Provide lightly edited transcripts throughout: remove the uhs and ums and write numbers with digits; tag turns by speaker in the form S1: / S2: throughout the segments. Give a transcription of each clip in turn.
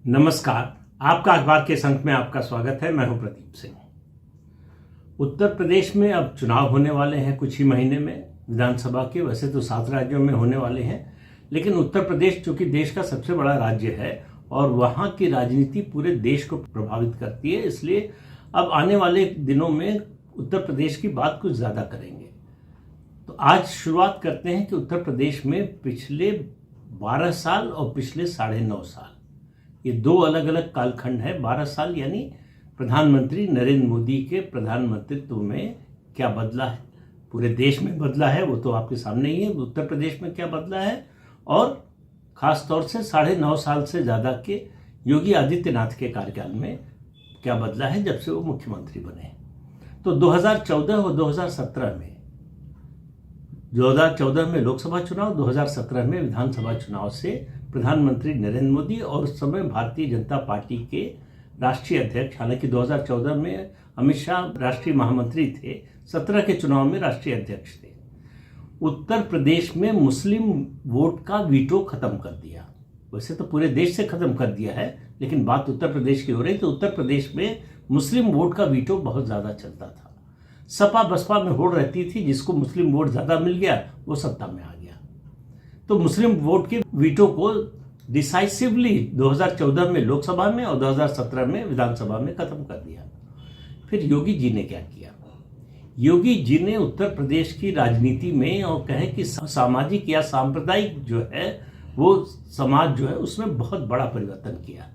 S1: नमस्कार। आपका अखबार के संक में आपका स्वागत है। मैं हूं प्रदीप सिंह। उत्तर प्रदेश में अब चुनाव होने वाले हैं कुछ ही महीने में विधानसभा के। वैसे तो 7 राज्यों में होने वाले हैं, लेकिन उत्तर प्रदेश चूंकि देश का सबसे बड़ा राज्य है और वहां की राजनीति पूरे देश को प्रभावित करती है, इसलिए अब आने वाले दिनों में उत्तर प्रदेश की बात कुछ ज्यादा करेंगे। तो आज शुरुआत करते हैं कि उत्तर प्रदेश में पिछले 12 साल और पिछले 9.5 साल, ये दो अलग अलग कालखंड है। 12 साल यानी प्रधानमंत्री नरेंद्र मोदी के प्रधानमंत्रित्व में क्या बदला है, पूरे देश में बदला है वो तो आपके सामने ही है। उत्तर प्रदेश में क्या बदला है और खास तौर से 9.5 साल से ज़्यादा के योगी आदित्यनाथ के कार्यकाल में क्या बदला है जब से वो मुख्यमंत्री बने। तो 2014 और 2014 में लोकसभा चुनाव, 2017 में विधानसभा चुनाव से प्रधानमंत्री नरेंद्र मोदी और उस समय भारतीय जनता पार्टी के राष्ट्रीय अध्यक्ष, हालांकि 2014 में अमित शाह राष्ट्रीय महामंत्री थे, 17 के चुनाव में राष्ट्रीय अध्यक्ष थे। उत्तर प्रदेश में मुस्लिम वोट का वीटो खत्म कर दिया। वैसे तो पूरे देश से खत्म कर दिया है, लेकिन बात उत्तर प्रदेश की हो रही। तो उत्तर प्रदेश में मुस्लिम वोट का वीटो बहुत ज्यादा चलता था। सपा बसपा में होड़ रहती थी, जिसको मुस्लिम वोट ज्यादा मिल गया वो सत्ता में आ गया। तो मुस्लिम वोट के वीटो को डिसाइसिवली 2014 में लोकसभा में और 2017 में विधानसभा में खत्म कर दिया। फिर योगी जी ने क्या किया? योगी जी ने उत्तर प्रदेश की राजनीति में और कहे कि सामाजिक या सांप्रदायिक जो है वो समाज जो है उसमें बहुत बड़ा परिवर्तन किया।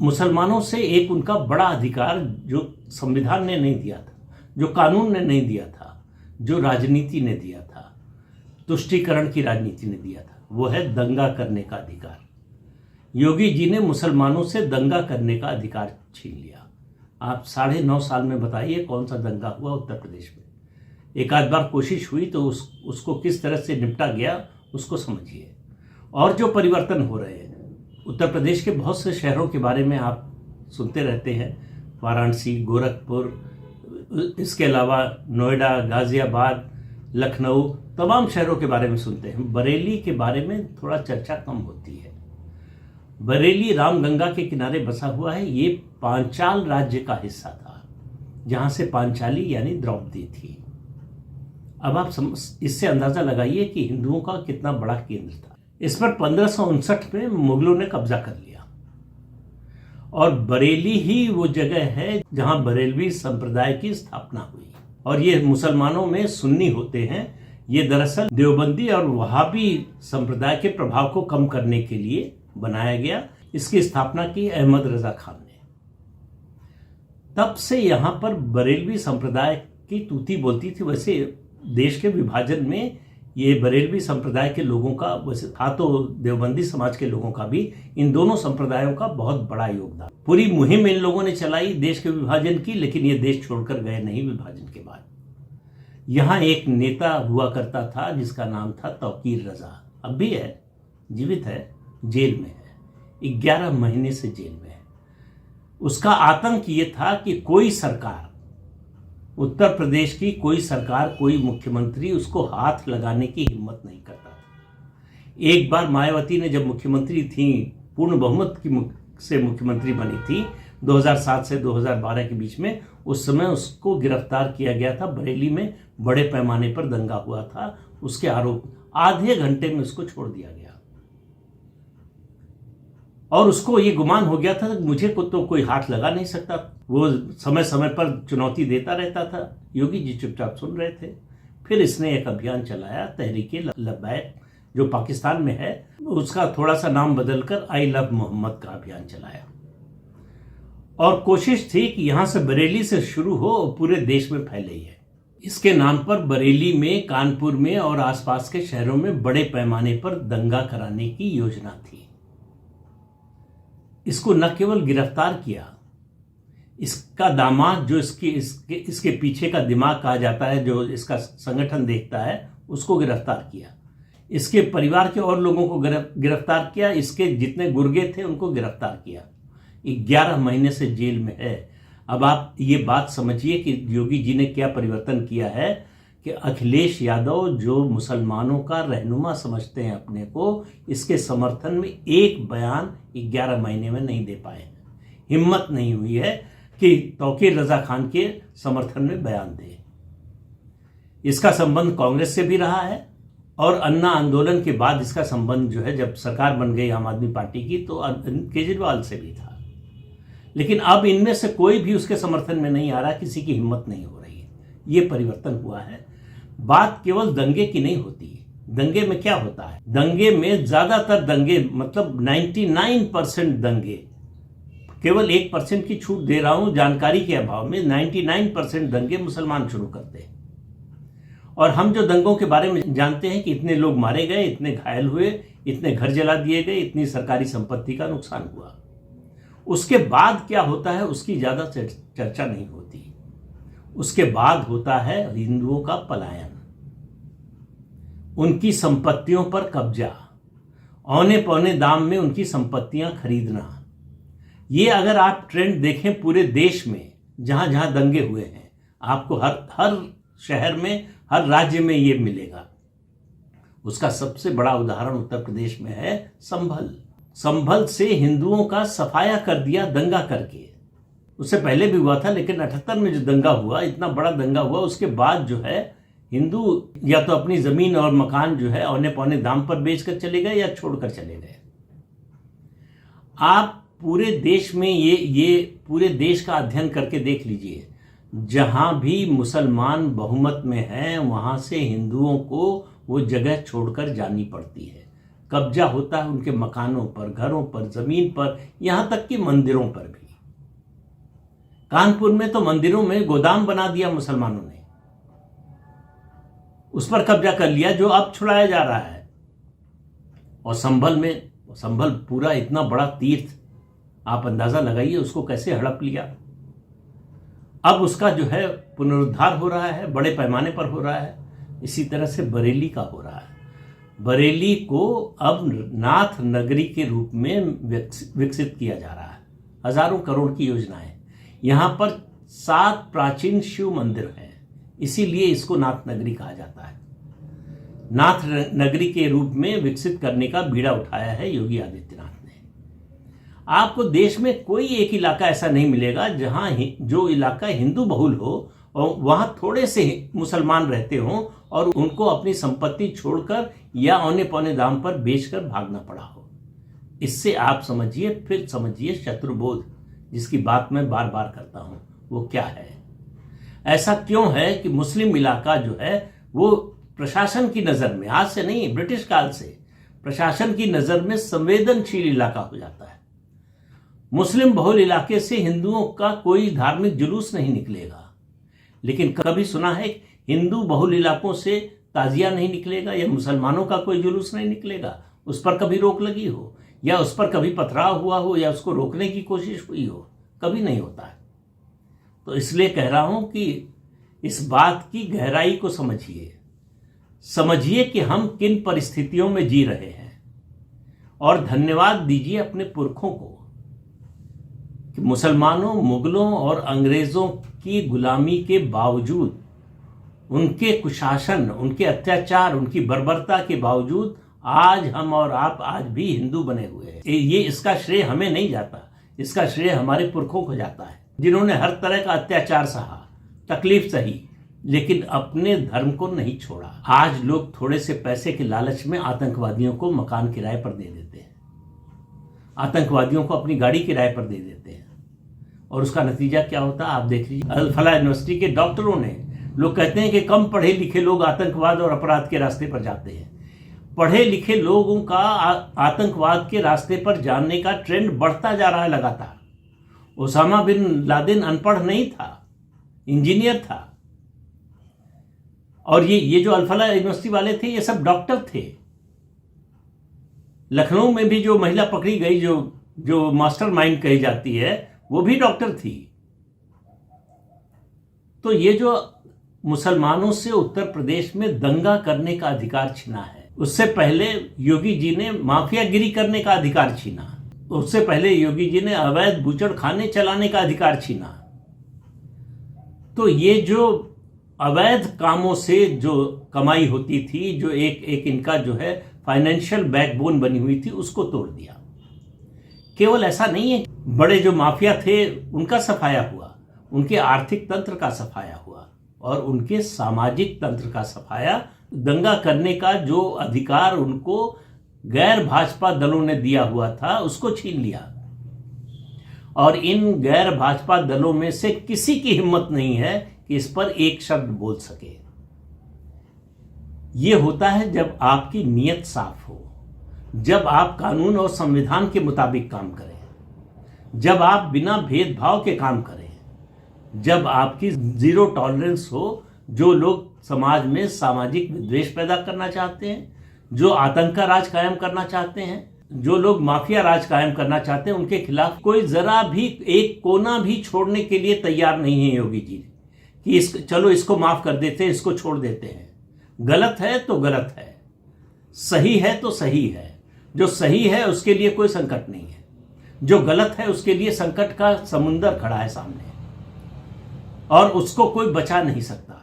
S1: मुसलमानों से एक उनका बड़ा अधिकार जो संविधान ने नहीं दिया था, जो कानून ने नहीं दिया था, जो राजनीति ने दिया था, तुष्टीकरण की राजनीति ने दिया था, वो है दंगा करने का अधिकार। योगी जी ने मुसलमानों से दंगा करने का अधिकार छीन लिया। आप 9.5 साल में बताइए कौन सा दंगा हुआ उत्तर प्रदेश में? एक आध बार कोशिश हुई तो उसको किस तरह से निपटा गया उसको समझिए। और जो परिवर्तन हो रहे हैं उत्तर प्रदेश के बहुत से शहरों के बारे में आप सुनते रहते हैं, वाराणसी, गोरखपुर, इसके अलावा नोएडा, गाजियाबाद, लखनऊ, तमाम शहरों के बारे में सुनते हैं। बरेली के बारे में थोड़ा चर्चा कम होती है। बरेली रामगंगा के किनारे बसा हुआ है। ये पांचाल राज्य का हिस्सा था, जहां से पांचाली यानी द्रौपदी थी। अब आप इससे अंदाजा लगाइए कि हिंदुओं का कितना बड़ा केंद्र था। इस पर 1559 में मुगलों ने कब्जा कर लिया और बरेली ही वो जगह है जहां बरेलवी संप्रदाय की स्थापना हुई। और ये मुसलमानों में सुन्नी होते हैं। ये दरअसल देवबंदी और वहाबी संप्रदाय के प्रभाव को कम करने के लिए बनाया गया। इसकी स्थापना की अहमद रजा खान ने। तब से यहां पर बरेलवी संप्रदाय की तूती बोलती थी। वैसे देश के विभाजन में ये बरेलवी संप्रदाय के लोगों का, वैसे था तो देवबंदी समाज के लोगों का भी, इन दोनों संप्रदायों का बहुत बड़ा योगदान। पूरी मुहिम इन लोगों ने चलाई देश के विभाजन की, लेकिन ये देश छोड़कर गए नहीं विभाजन के बाद। यहाँ एक नेता हुआ करता था जिसका नाम था तौकीर रजा। अब भी है, जीवित है, जेल में है, 11 महीने से जेल में है। उसका आतंक ये था कि कोई सरकार, उत्तर प्रदेश की कोई सरकार, कोई मुख्यमंत्री उसको हाथ लगाने की हिम्मत नहीं करता था। एक बार मायावती ने जब मुख्यमंत्री थी, पूर्ण बहुमत से मुख्यमंत्री बनी थी 2007 से 2012 के बीच में, उस समय उसको गिरफ्तार किया गया था। बरेली में बड़े पैमाने पर दंगा हुआ था, उसके आरोप, आधे घंटे में उसको छोड़ दिया गया। और उसको ये गुमान हो गया था कि मुझे को तो कोई हाथ लगा नहीं सकता। वो समय समय पर चुनौती देता रहता था। योगी जी चुपचाप सुन रहे थे। फिर इसने एक अभियान चलाया, तहरीके लब्बैक, जो पाकिस्तान में है, उसका थोड़ा सा नाम बदलकर आई लव मोहम्मद का अभियान चलाया। और कोशिश थी कि यहां से बरेली से शुरू हो और पूरे देश में फैले है। इसके नाम पर बरेली में, कानपुर में और आसपास के शहरों में बड़े पैमाने पर दंगा कराने की योजना थी। इसको न केवल गिरफ्तार किया, इसका दामाद जो इसके पीछे का दिमाग कहा जाता है, जो इसका संगठन देखता है, उसको गिरफ्तार किया। इसके परिवार के और लोगों को गिरफ्तार किया। इसके जितने गुर्गे थे उनको गिरफ्तार किया। 11 महीने से जेल में है। अब आप ये बात समझिए कि योगी जी ने क्या परिवर्तन किया है कि अखिलेश यादव जो मुसलमानों का रहनुमा समझते हैं अपने को, इसके समर्थन में एक बयान 11 महीने में नहीं दे पाए। हिम्मत नहीं हुई है कि तौकीर रजा खान के समर्थन में बयान दे। इसका संबंध कांग्रेस से भी रहा है और अन्ना आंदोलन के बाद इसका संबंध जो है, जब सरकार बन गई आम आदमी पार्टी की, तो केजरीवाल से भी था। लेकिन अब इनमें से कोई भी उसके समर्थन में नहीं आ रहा, किसी की हिम्मत नहीं हो रही है। ये परिवर्तन हुआ है। बात केवल दंगे की नहीं होती। दंगे में क्या होता है? दंगे में ज्यादातर दंगे, मतलब 99% दंगे, केवल 1% की छूट दे रहा हूं जानकारी के अभाव में, 99% दंगे मुसलमान शुरू करते हैं। और हम जो दंगों के बारे में जानते हैं कि इतने लोग मारे गए, इतने घायल हुए, इतने घर जला दिए गए, इतनी सरकारी संपत्ति का नुकसान हुआ, उसके बाद क्या होता है उसकी ज्यादा चर्चा नहीं होती। उसके बाद होता है हिंदुओं का पलायन, उनकी संपत्तियों पर कब्जा, औने पौने दाम में उनकी संपत्तियां खरीदना। ये अगर आप ट्रेंड देखें पूरे देश में, जहां जहां दंगे हुए हैं, आपको हर शहर में, हर राज्य में ये मिलेगा। उसका सबसे बड़ा उदाहरण उत्तर प्रदेश में है संभल। संभल से हिंदुओं का सफाया कर दिया दंगा करके। उससे पहले भी हुआ था, लेकिन 78 में जो दंगा हुआ, इतना बड़ा दंगा हुआ, उसके बाद जो है हिंदू या तो अपनी जमीन और मकान जो है औने पौने दाम पर बेचकर चले गए या छोड़कर चले गए। आप पूरे देश में ये पूरे देश का अध्ययन करके देख लीजिए, जहां भी मुसलमान बहुमत में हैं वहां से हिंदुओं को वो जगह छोड़कर जानी पड़ती है। कब्जा होता है उनके मकानों पर, घरों पर, जमीन पर, यहां तक कि मंदिरों पर भी। कानपुर में तो मंदिरों में गोदाम बना दिया मुसलमानों ने, उस पर कब्जा कर लिया, जो अब छुड़ाया जा रहा है। और संभल पूरा इतना बड़ा तीर्थ, आप अंदाजा लगाइए उसको कैसे हड़प लिया। अब उसका जो है पुनरुद्धार हो रहा है, बड़े पैमाने पर हो रहा है। इसी तरह से बरेली का हो रहा है। बरेली को अब नाथ नगरी के रूप में विकसित किया जा रहा है। हजारों करोड़ की योजनाएं। यहां पर 7 प्राचीन शिव मंदिर हैं, इसीलिए इसको नाथ नगरी कहा जाता है। नाथ नगरी के रूप में विकसित करने का बीड़ा उठाया है योगी आदित्यनाथ ने। आपको देश में कोई एक इलाका ऐसा नहीं मिलेगा जहां जो इलाका हिंदू बहुल हो और वहां थोड़े से मुसलमान रहते हों और उनको अपनी संपत्ति छोड़कर या औने पौने दाम पर बेचकर भागना पड़ा हो। इससे आप समझिए, फिर समझिए शत्रुबोध, जिसकी बात मैं बार बार करता हूं, वो क्या है। ऐसा क्यों है कि मुस्लिम इलाका जो है वो प्रशासन की नजर में, आज से नहीं ब्रिटिश काल से, प्रशासन की नजर में संवेदनशील इलाका हो जाता है। मुस्लिम बहुल इलाके से हिंदुओं का कोई धार्मिक जुलूस नहीं निकलेगा, लेकिन कभी सुना है हिंदू बहुल इलाकों से ताजिया नहीं निकलेगा या मुसलमानों का कोई जुलूस नहीं निकलेगा, उस पर कभी रोक लगी हो या उस पर कभी पथराव हुआ हो या उसको रोकने की कोशिश हुई हो? कभी नहीं होता है। तो इसलिए कह रहा हूं कि इस बात की गहराई को समझिए कि हम किन परिस्थितियों में जी रहे हैं, और धन्यवाद दीजिए अपने पुरखों को कि मुसलमानों, मुगलों और अंग्रेजों की गुलामी के बावजूद, उनके कुशासन, उनके अत्याचार, उनकी बर्बरता के बावजूद आज हम और आप आज भी हिंदू बने हुए हैं। ये इसका श्रेय हमें नहीं जाता, इसका श्रेय हमारे पुरखों को जाता है, जिन्होंने हर तरह का अत्याचार सहा, तकलीफ सही, लेकिन अपने धर्म को नहीं छोड़ा। आज लोग थोड़े से पैसे के लालच में आतंकवादियों को मकान किराए पर दे देते हैं, आतंकवादियों को अपनी गाड़ी किराए पर दे देते हैं, और उसका नतीजा क्या होता है आप देख लीजिए। अल-फलाह यूनिवर्सिटी के डॉक्टरों ने, लोग कहते हैं कि कम पढ़े लिखे लोग आतंकवाद और अपराध के रास्ते पर जाते हैं। पढ़े लिखे लोगों का आतंकवाद के रास्ते पर जाने का ट्रेंड बढ़ता जा रहा है लगातार। ओसामा बिन लादेन अनपढ़ नहीं था, इंजीनियर था, और ये जो अल-फलाह यूनिवर्सिटी वाले थे ये सब डॉक्टर थे। लखनऊ में भी जो महिला पकड़ी गई, जो मास्टरमाइंड कही जाती है, वो भी डॉक्टर थी। तो ये जो मुसलमानों से उत्तर प्रदेश में दंगा करने का अधिकार छीना है, उससे पहले योगी जी ने माफियागिरी करने का अधिकार छीना, उससे पहले योगी जी ने अवैध बूचड़खाने चलाने का अधिकार छीना। तो ये जो अवैध कामों से जो कमाई होती थी, जो एक इनका जो है फाइनेंशियल बैकबोन बनी हुई थी, उसको तोड़ दिया। केवल ऐसा नहीं है, बड़े जो माफिया थे उनका सफाया हुआ, उनके आर्थिक तंत्र का सफाया हुआ और उनके सामाजिक तंत्र का सफाया। दंगा करने का जो अधिकार उनको गैर भाजपा दलों ने दिया हुआ था, उसको छीन लिया। और इन गैर भाजपा दलों में से किसी की हिम्मत नहीं है कि इस पर एक शब्द बोल सके। यह होता है जब आपकी नीयत साफ हो, जब आप कानून और संविधान के मुताबिक काम करें, जब आप बिना भेदभाव के काम करें, जब आपकी जीरो टॉलरेंस हो। जो लोग समाज में सामाजिक विद्वेष पैदा करना चाहते हैं, जो आतंक का राज कायम करना चाहते हैं, जो लोग माफिया राज कायम करना चाहते हैं, उनके खिलाफ कोई जरा भी एक कोना भी छोड़ने के लिए तैयार नहीं है योगी जी कि चलो इसको माफ कर देते हैं, इसको छोड़ देते हैं। गलत है तो गलत है, सही है तो सही है। जो सही है उसके लिए कोई संकट नहीं है, जो गलत है उसके लिए संकट का समुंदर खड़ा है सामने और उसको कोई बचा नहीं सकता।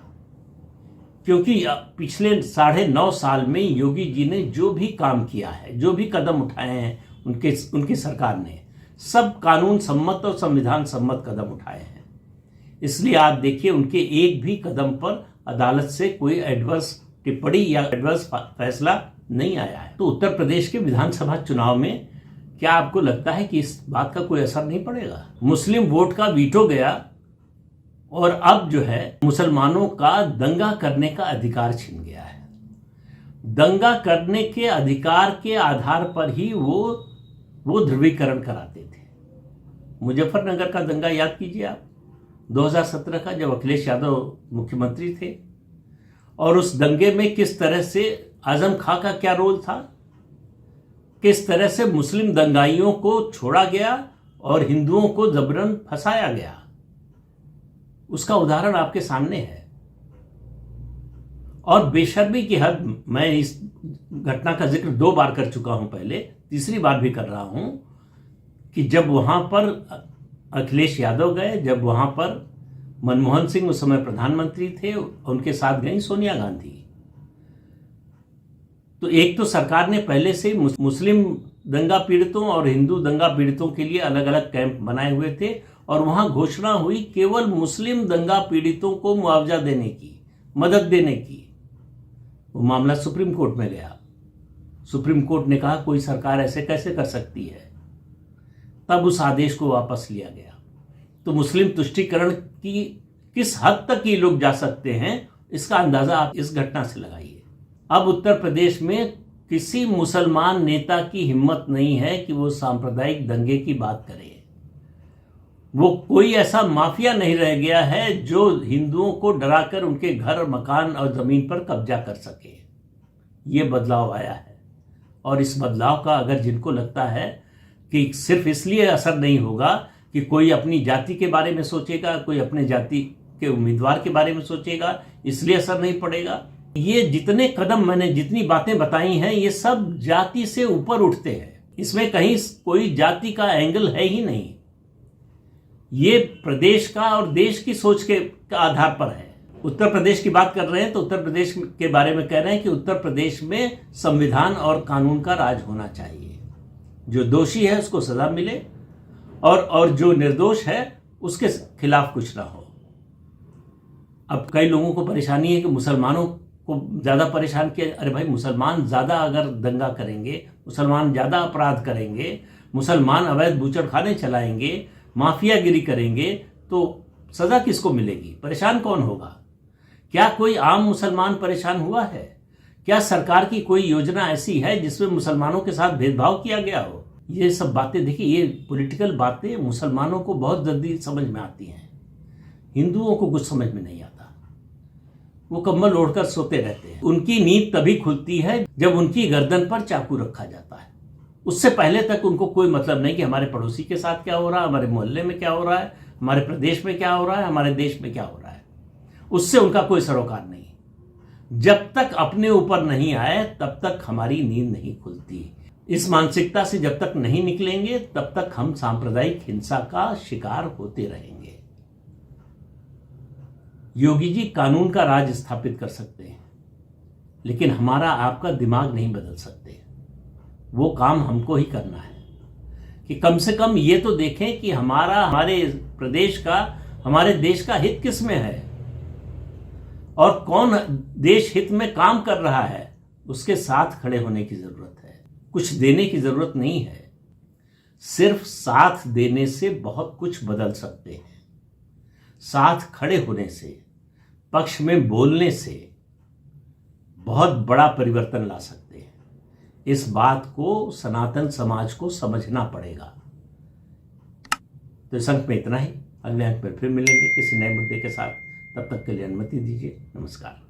S1: क्योंकि पिछले 9.5 साल में योगी जी ने जो भी काम किया है, जो भी कदम उठाए हैं उनकी सरकार ने, सब कानून सम्मत और संविधान सम्मत कदम उठाए हैं। इसलिए आप देखिए उनके एक भी कदम पर अदालत से कोई एडवर्स टिप्पणी या एडवर्स फैसला नहीं आया है। तो उत्तर प्रदेश के विधानसभा चुनाव में क्या आपको लगता है कि इस बात का कोई असर नहीं पड़ेगा? मुस्लिम वोट का वीटो गया और अब जो है मुसलमानों का दंगा करने का अधिकार छिन गया है। दंगा करने के अधिकार के आधार पर ही वो ध्रुवीकरण कराते थे। मुजफ्फरनगर का दंगा याद कीजिए आप, 2017 का, जब अखिलेश यादव मुख्यमंत्री थे। और उस दंगे में किस तरह से आजम खां का क्या रोल था, किस तरह से मुस्लिम दंगाइयों को छोड़ा गया और हिंदुओं को जबरन फंसाया गया, उसका उदाहरण आपके सामने है। और बेशर्मी की हद, मैं इस घटना का जिक्र 2 बार कर चुका हूं पहले, तीसरी बार भी कर रहा हूं कि जब वहां पर अखिलेश यादव गए, जब वहां पर मनमोहन सिंह उस समय प्रधानमंत्री थे, उनके साथ गई सोनिया गांधी। तो एक तो सरकार ने पहले से मुस्लिम दंगा पीड़ितों और हिंदू दंगा पीड़ितों के लिए अलग अलग कैंप बनाए हुए थे और वहां घोषणा हुई केवल मुस्लिम दंगा पीड़ितों को मुआवजा देने की, मदद देने की। वो मामला सुप्रीम कोर्ट में गया। सुप्रीम कोर्ट ने कहा कोई सरकार ऐसे कैसे कर सकती है, तब उस आदेश को वापस लिया गया। तो मुस्लिम तुष्टीकरण की किस हद तक ये लोग जा सकते हैं, इसका अंदाजा आप इस घटना से लगाइए। अब उत्तर प्रदेश में किसी मुसलमान नेता की हिम्मत नहीं है कि वो सांप्रदायिक दंगे की बात करे। वो कोई ऐसा माफिया नहीं रह गया है जो हिंदुओं को डराकर उनके घर, मकान और जमीन पर कब्जा कर सके। ये बदलाव आया है और इस बदलाव का अगर जिनको लगता है कि सिर्फ इसलिए असर नहीं होगा कि कोई अपनी जाति के बारे में सोचेगा, कोई अपने जाति के उम्मीदवार के बारे में सोचेगा, इसलिए असर नहीं पड़ेगा। ये जितने कदम मैंने, जितनी बातें बताई हैं, ये सब जाति से ऊपर उठते हैं। इसमें कहीं कोई जाति का एंगल है ही नहीं। ये प्रदेश का और देश की सोच के आधार पर है। उत्तर प्रदेश की बात कर रहे हैं तो उत्तर प्रदेश के बारे में कह रहे हैं कि उत्तर प्रदेश में संविधान और कानून का राज होना चाहिए। जो दोषी है उसको सजा मिले और जो निर्दोष है उसके खिलाफ कुछ ना हो। अब कई लोगों को परेशानी है कि मुसलमानों को ज्यादा परेशान किया। अरे भाई, मुसलमान ज्यादा अगर दंगा करेंगे, मुसलमान ज्यादा अपराध करेंगे, मुसलमान अवैध बूचड़खाने चलाएंगे, माफियागिरी करेंगे, तो सजा किसको मिलेगी? परेशान कौन होगा? क्या कोई आम मुसलमान परेशान हुआ है? क्या सरकार की कोई योजना ऐसी है जिसमें मुसलमानों के साथ भेदभाव किया गया हो? ये सब बातें, देखिए, ये पॉलिटिकल बातें मुसलमानों को बहुत जल्दी समझ में आती हैं, हिंदुओं को कुछ समझ में नहीं आता। वो कम्बल ओढ़कर सोते रहते हैं। उनकी नींद तभी खुलती है जब उनकी गर्दन पर चाकू रखा जाता है। उससे पहले तक उनको कोई मतलब नहीं कि हमारे पड़ोसी के साथ क्या हो रहा है, हमारे मोहल्ले में क्या हो रहा है, हमारे प्रदेश में क्या हो रहा है, हमारे देश में क्या हो रहा है। उससे उनका कोई सरोकार नहीं। जब तक अपने ऊपर नहीं आए तब तक हमारी नींद नहीं खुलती। इस मानसिकता से जब तक नहीं निकलेंगे तब तक हम सांप्रदायिक हिंसा का शिकार होते रहेंगे। योगी जी कानून का राज स्थापित कर सकते हैं, लेकिन हमारा आपका दिमाग नहीं बदल सकते। वो काम हमको ही करना है कि कम से कम ये तो देखें कि हमारे प्रदेश का, हमारे देश का हित किस में है और कौन देश हित में काम कर रहा है, उसके साथ खड़े होने की जरूरत है। कुछ देने की जरूरत नहीं है, सिर्फ साथ देने से बहुत कुछ बदल सकते हैं। साथ खड़े होने से, पक्ष में बोलने से बहुत बड़ा परिवर्तन ला सकते हैं। इस बात को सनातन समाज को समझना पड़ेगा। तो इस अंक में इतना ही। अगले अंक में फिर मिलेंगे किसी नए मुद्दे के साथ। तब तक के लिए अनुमति दीजिए। नमस्कार।